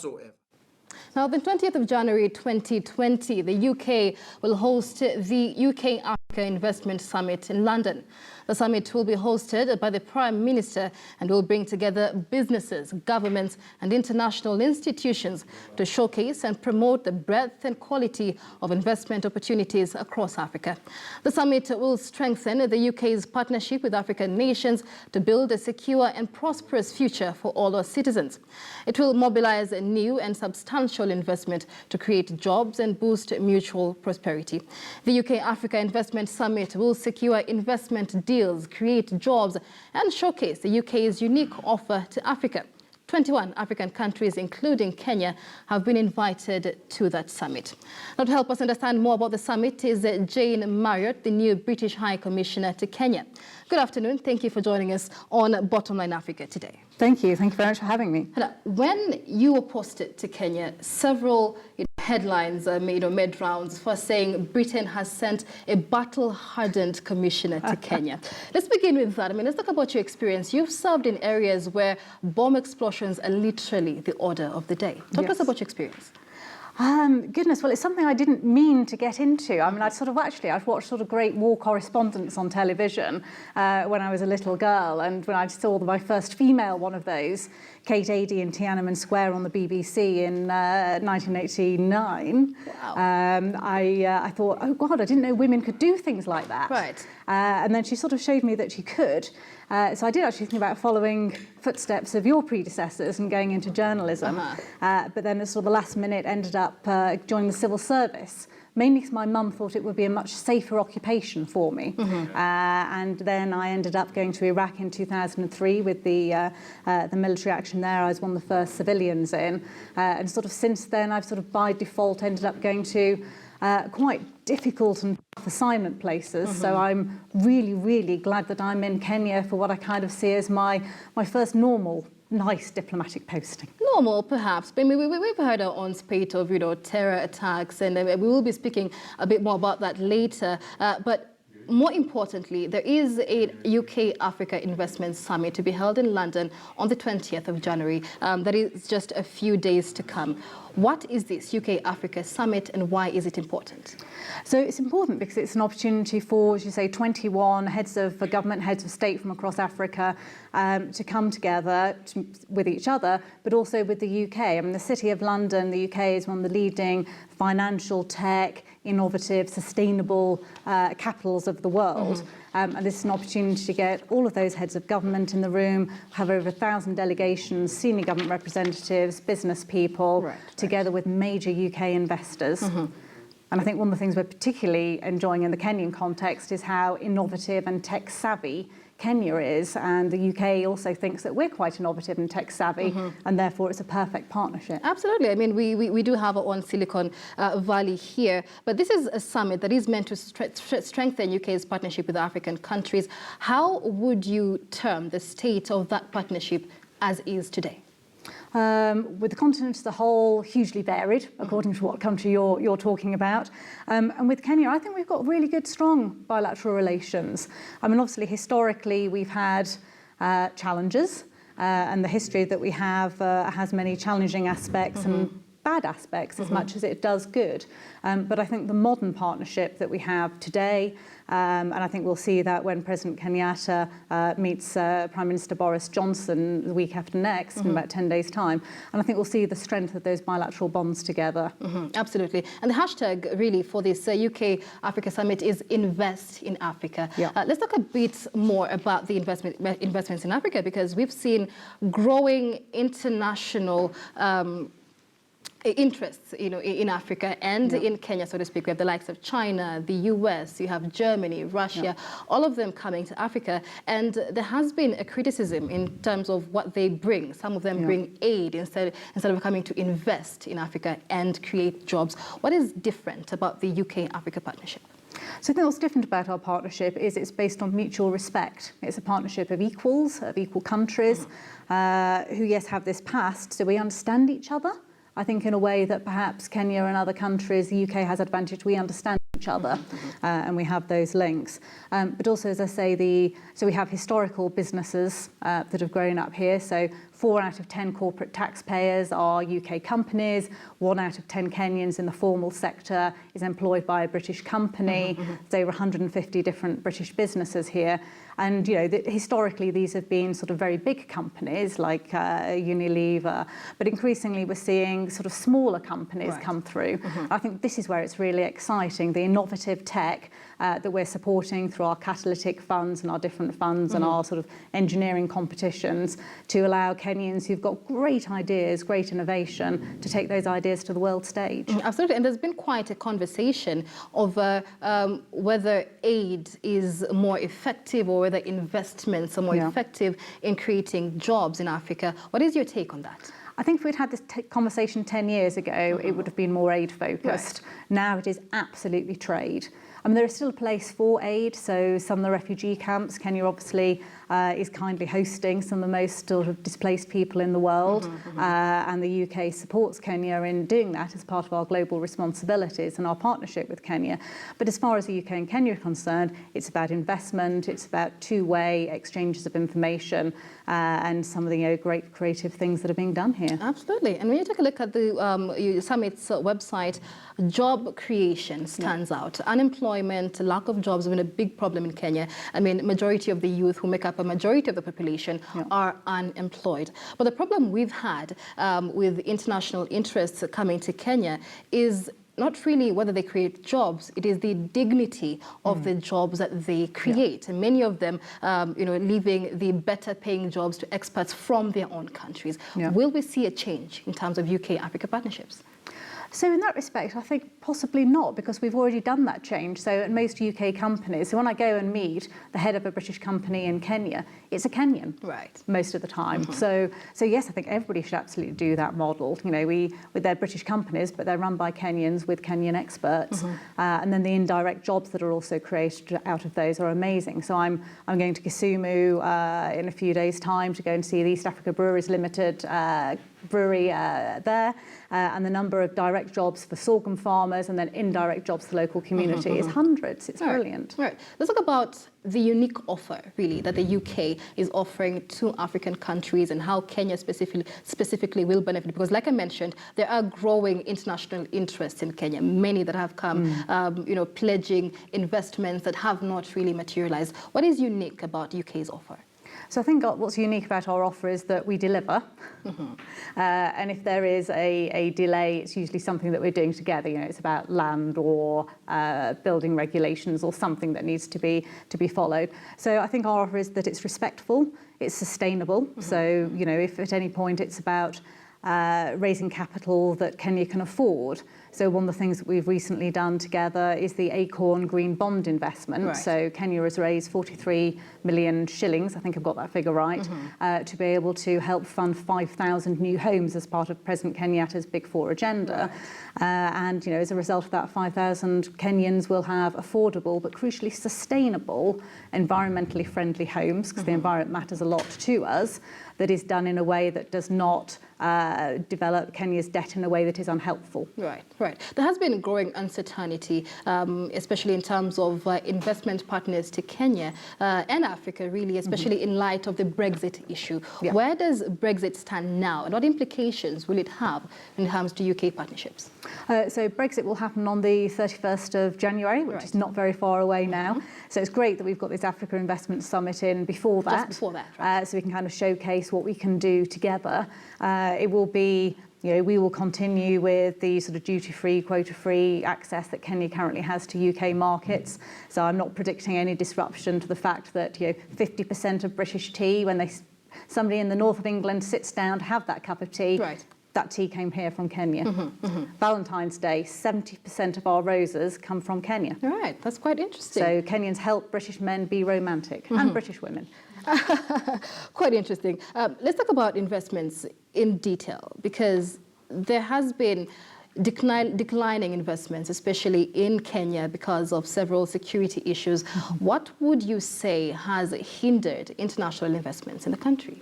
whatsoever. Now, the 20th of January 2020, the UK will host the UK-Africa Investment Summit in London. The summit will be hosted by the Prime Minister and will bring together businesses, governments and international institutions to showcase and promote the breadth and quality of investment opportunities across Africa. The summit will strengthen the UK's partnership with African nations to build a secure and prosperous future for all our citizens. It will mobilize a new and substantial investment to create jobs and boost mutual prosperity. The UK-Africa Investment Summit will secure investment deals, create jobs and showcase the UK's unique offer to Africa. 21 African countries, including Kenya, have been invited to that summit. Now, to help us understand more about the summit is Jane Marriott, the new British High Commissioner to Kenya. Good afternoon. Thank you for joining us on Bottomline Africa today. Thank you. Thank you very much for having me. When you were posted to Kenya, several headlines made rounds for saying Britain has sent a battle-hardened commissioner to Kenya. Let's begin with that. Let's talk about your experience. You've served in areas where bomb explosions are literally the order of the day. Talk to us about your experience. Goodness, well, it's something I didn't mean to get into. I've watched sort of great war correspondence on television when I was a little girl, and when I saw my first female one of those, Kate Adie in Tiananmen Square on the BBC in 1989, wow. I thought, oh God, I didn't know women could do things like that. Right. And then she sort of showed me that she could. So I did actually think about following footsteps of your predecessors and going into journalism. But then at sort of the last minute ended up joining the civil service, mainly because my mum thought it would be a much safer occupation for me. And then I ended up going to Iraq in 2003 with the military action there. I was one of the first civilians in. And sort of since then, I've sort of by default ended up going to quite difficult and tough assignment places. So I'm really, really glad that I'm in Kenya for what I kind of see as my first normal, nice diplomatic posting. Normal, perhaps. But we've heard our own spate of, terror attacks, and we will be speaking a bit more about that later. But more importantly, there is a UK-Africa Investment Summit to be held in London on the 20th of January. That is just a few days to come. What is this UK-Africa Summit and why is it important? So it's important because it's an opportunity for, as you say, 21 heads of government, heads of state from across Africa to come together with each other, but also with the UK. The city of London, the UK, is one of the leading financial, tech, innovative, sustainable capitals of the world. And this is an opportunity to get all of those heads of government in the room, have over 1,000 delegations, senior government representatives, business people, together with major UK investors. And I think one of the things we're particularly enjoying in the Kenyan context is how innovative and tech-savvy Kenya is, and the UK also thinks that we're quite innovative and tech-savvy, and therefore it's a perfect partnership. Absolutely. we do have our own Silicon Valley here, but this is a summit that is meant to strengthen UK's partnership with African countries. How would you term the state of that partnership as is today? With the continent as a whole, hugely varied, according to what country you're talking about. And with Kenya, I think we've got really good, strong bilateral relations. Obviously, historically, we've had challenges, and the history that we have has many challenging aspects and bad aspects as much as it does good. But I think the modern partnership that we have today, and I think we'll see that when President Kenyatta meets Prime Minister Boris Johnson the week after next, in about 10 days' time, and I think we'll see the strength of those bilateral bonds together. Absolutely. And the hashtag really for this UK-Africa Summit is Invest in Africa. Let's talk a bit more about the investments in Africa, because we've seen growing international interests, in Africa and in Kenya, so to speak. We have the likes of China, the US, you have Germany, Russia, all of them coming to Africa. And there has been a criticism in terms of what they bring. Some of them bring aid instead of coming to invest in Africa and create jobs. What is different about the UK-Africa Partnership? So I think what's different about our partnership is it's based on mutual respect. It's a partnership of equals, of equal countries, who, yes, have this past, so we understand each other. I think in a way that perhaps Kenya and other countries, the UK has advantage, we understand each other and we have those links. But also, as I say, so we have historical businesses that have grown up here. So 4 out of 10 corporate taxpayers are UK companies. 1 out of 10 Kenyans in the formal sector is employed by a British company. There's over 150 different British businesses here. And, historically, these have been sort of very big companies like Unilever, but increasingly we're seeing sort of smaller companies come through. I think this is where it's really exciting, the innovative tech that we're supporting through our catalytic funds and our different funds and our sort of engineering competitions to allow Kenyans who've got great ideas, great innovation, to take those ideas to the world stage. Absolutely, and there's been quite a conversation over whether aid is more effective or whether investments are more effective in creating jobs in Africa. What is your take on that? I think if we'd had this conversation 10 years ago, it would have been more aid focused. Now it is absolutely trade. I mean, there is still a place for aid. So some of the refugee camps, Kenya obviously is kindly hosting some of the most sort of displaced people in the world. And the UK supports Kenya in doing that as part of our global responsibilities and our partnership with Kenya. But as far as the UK and Kenya are concerned, it's about investment, it's about two-way exchanges of information and some of the great creative things that are being done here. Absolutely. And when you take a look at the summit's website, job creation stands out. Unemployment, lack of jobs have been a big problem in Kenya. I mean, majority of the youth who make up a majority of the population are unemployed. But the problem we've had with international interests coming to Kenya is not really whether they create jobs, it is the dignity of the jobs that they create. And many of them, leaving the better paying jobs to expats from their own countries. Will we see a change in terms of UK-Africa partnerships? So in that respect, I think possibly not, because we've already done that change. So at most UK companies, so when I go and meet the head of a British company in Kenya, it's a Kenyan most of the time. So yes, I think everybody should absolutely do that model. With their British companies, but they're run by Kenyans with Kenyan experts. And then the indirect jobs that are also created out of those are amazing. So I'm going to Kisumu in a few days' time to go and see the East Africa Breweries Limited brewery there, and the number of direct jobs for sorghum farmers and then indirect jobs to local community is hundreds. It's brilliant. Right. Let's talk about the unique offer, really, that the UK is offering to African countries and how Kenya specifically will benefit. Because like I mentioned, there are growing international interests in Kenya, many that have come, pledging investments that have not really materialized. What is unique about UK's offer? So I think what's unique about our offer is that we deliver. And if there is a delay, it's usually something that we're doing together. It's about land or building regulations or something that needs to be followed. So I think our offer is that it's respectful, it's sustainable. So, if at any point it's about raising capital that Kenya can afford. So one of the things that we've recently done together is the Acorn Green Bond investment. So Kenya has raised 43 million shillings, I think I've got that figure right, to be able to help fund 5,000 new homes as part of President Kenyatta's Big Four agenda. And as a result of that, 5,000 Kenyans will have affordable but crucially sustainable, environmentally friendly homes, because the environment matters a lot to us, that is done in a way that does not develop Kenya's debt in a way that is unhelpful. Right. There has been growing uncertainty, especially in terms of investment partners to Kenya and Africa, really, especially in light of the Brexit issue. Where does Brexit stand now, and what implications will it have when it comes to UK partnerships? So Brexit will happen on the 31st of January, which is not very far away now. So it's great that we've got this Africa Investment Summit in before that. Just before that, so we can kind of showcase what we can do together. It will be, we will continue with the sort of duty-free, quota-free access that Kenya currently has to UK markets. So I'm not predicting any disruption to the fact that 50% of British tea, when somebody in the north of England sits down to have that cup of tea, that tea came here from Kenya. Valentine's Day, 70% of our roses come from Kenya. Right, that's quite interesting. So Kenyans help British men be romantic, and British women. Quite interesting. Let's talk about investments in detail, because there has been declining investments, especially in Kenya, because of several security issues. What would you say has hindered international investments in the country?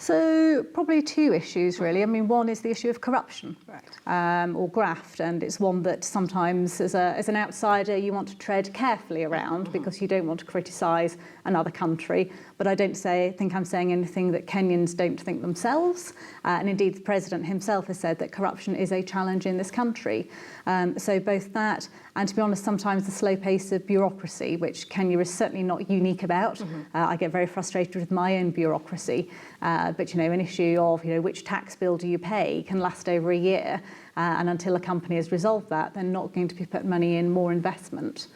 So probably two issues, really. I mean, one is the issue of corruption, Right. or graft, and it's one that sometimes, as an outsider, you want to tread carefully around because you don't want to criticise another country. But I don't think I'm saying anything that Kenyans don't think themselves. And indeed, the President himself has said that corruption is a challenge in this country. So both that and, to be honest, sometimes the slow pace of bureaucracy, which Kenya is certainly not unique about. I get very frustrated with my own bureaucracy. But, an issue of, which tax bill do you pay can last over a year. And until a company has resolved that, they're not going to be putting money in more investment.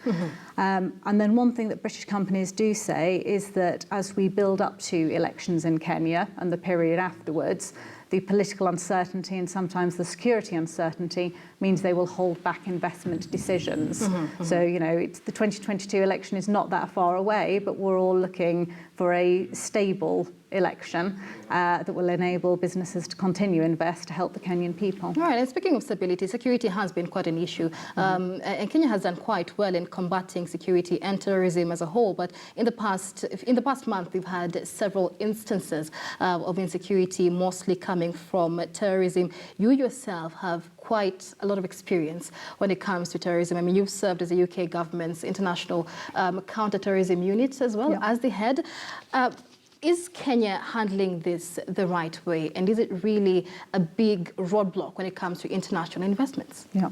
And then one thing that British companies do say is that as we build up to elections in Kenya and the period afterwards, the political uncertainty and sometimes the security uncertainty means they will hold back investment decisions. So, it's the 2022 election is not that far away, but we're all looking for a stable election that will enable businesses to continue to invest to help the Kenyan people. All right, and speaking of stability, security has been quite an issue. And Kenya has done quite well in combating security and terrorism as a whole. But in the past month, we've had several instances of insecurity, mostly coming from terrorism. You yourself have quite a lot of experience when it comes to terrorism. I mean, you've served as the UK government's international counter-terrorism unit as well as the head. Is Kenya handling this the right way? And is it really a big roadblock when it comes to international investments? Yeah.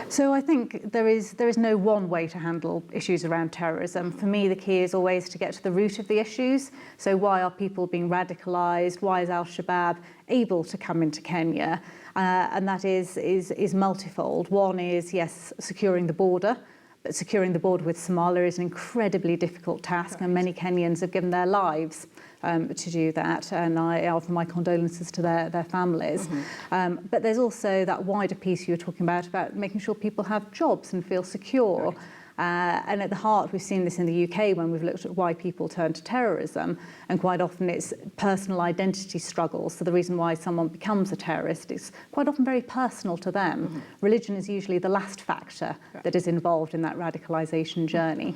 So I think there is no one way to handle issues around terrorism. For me, the key is always to get to the root of the issues. So why are people being radicalised? Why is Al-Shabaab able to come into Kenya? And that is multifold. One is, yes, securing the border. But securing the border with Somalia is an incredibly difficult task, and many Kenyans have given their lives to do that, and I offer my condolences to their families. But there's also that wider piece you were talking about making sure people have jobs and feel secure. Right. And at the heart, we've seen this in the UK when we've looked at why people turn to terrorism, and quite often it's personal identity struggles. So the reason why someone becomes a terrorist is quite often very personal to them. Religion is usually the last factor that is involved in that radicalisation journey.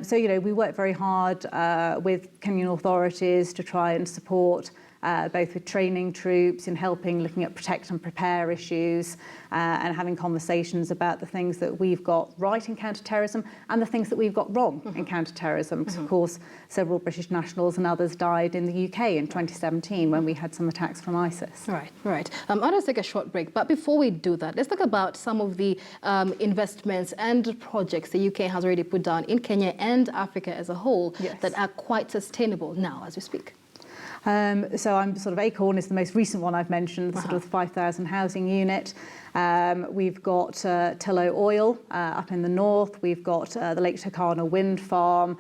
So, we work very hard with Kenyan authorities to try and support both with training troops, in helping, looking at protect and prepare issues, and having conversations about the things that we've got right in counter-terrorism and the things that we've got wrong in counter-terrorism. Because, of course, several British nationals and others died in the UK in 2017 when we had some attacks from ISIS. Right. I'll just take a short break. But before we do that, let's talk about some of the investments and projects the UK has already put down in Kenya and Africa as a whole that are quite sustainable now as we speak. So I'm sort of Acorn is the most recent one I've mentioned, the sort of 5,000 housing unit. We've got Tullow Oil up in the north. We've got the Lake Turkana wind farm,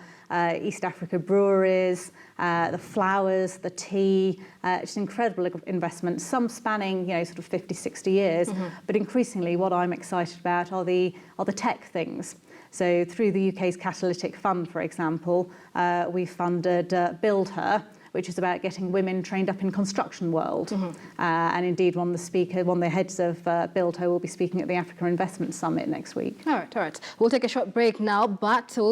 East Africa breweries, the flowers, the tea. It's an incredible investment, some spanning, sort of 50, 60 years. But increasingly what I'm excited about are the tech things. So through the UK's Catalytic Fund, for example, we funded Build Her, which is about getting women trained up in construction world. And indeed, one of the heads of Build Her will be speaking at the Africa Investment Summit next week. All right. We'll take a short break now, but we'll